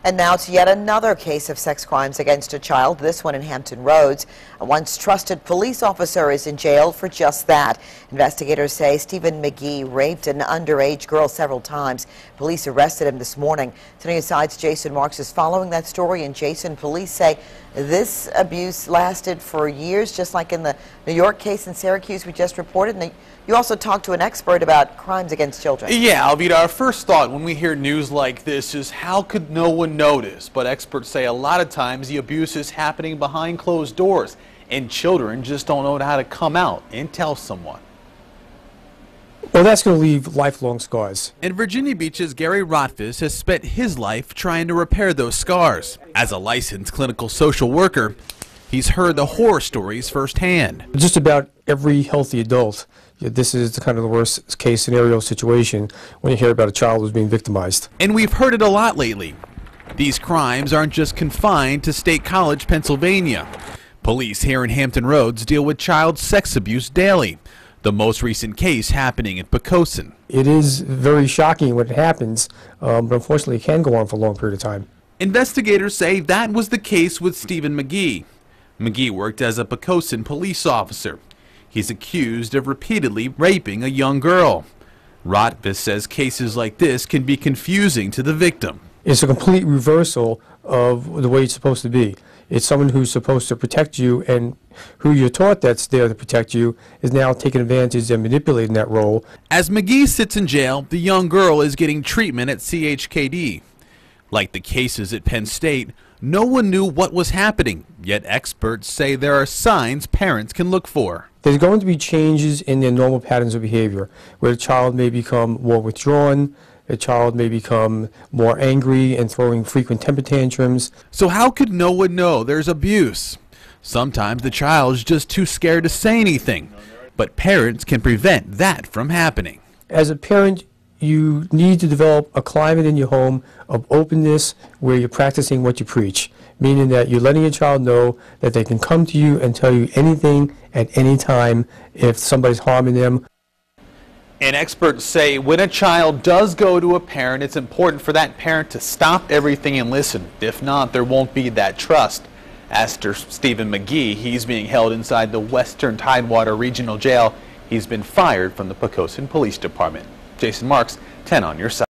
And now to yet another case of sex crimes against a child, this one in Hampton Roads. A once trusted police officer is in jail for just that. Investigators say Stephen McGee raped an underage girl several times. Police arrested him this morning. Tonight Side's Jason Marks is following that story, and Jason, police say this abuse lasted for years, just like in the New York case in Syracuse we just reported. And you also talked to an expert about crimes against children. Yeah, Alvita, our first thought when we hear news like this is how could no one notice? But experts say a lot of times the abuse is happening behind closed doors, and children just don't know how to come out and tell someone. Well, that's going to leave lifelong scars. In Virginia Beach's Gary Rotfuss has spent his life trying to repair those scars. As a licensed clinical social worker, he's heard the horror stories firsthand. Just about every healthy adult, this is the kind of the worst case scenario situation when you hear about a child who's being victimized. And we've heard it a lot lately. These crimes aren't just confined to State College, Pennsylvania. Police here in Hampton Roads deal with child sex abuse daily. The most recent case happening in Poquoson. It is very shocking when it happens, but unfortunately it can go on for a long period of time. Investigators say that was the case with Stephen McGee. McGee worked as a Poquoson police officer. He's accused of repeatedly raping a young girl. Rotfuss says cases like this can be confusing to the victim. It's a complete reversal of the way it's supposed to be. It's someone who's supposed to protect you, and who you're taught that's there to protect you is now taking advantage and manipulating that role. As McGee sits in jail, the young girl is getting treatment at CHKD. Like the cases at Penn State, no one knew what was happening, yet experts say there are signs parents can look for. There's going to be changes in their normal patterns of behavior, where the child may become more withdrawn, the child may become more angry and throwing frequent temper tantrums. So how could no one know there's abuse? Sometimes the child's just too scared to say anything, but parents can prevent that from happening. As a parent, you need to develop a climate in your home of openness where you're practicing what you preach, meaning that you're letting your child know that they can come to you and tell you anything at any time if somebody's harming them. And experts say when a child does go to a parent, it's important for that parent to stop everything and listen. If not, there won't be that trust. As to Stephen McGee, he's being held inside the Western Tidewater Regional Jail. He's been fired from the Poquoson Police Department. Jason Marks, 10 on your side.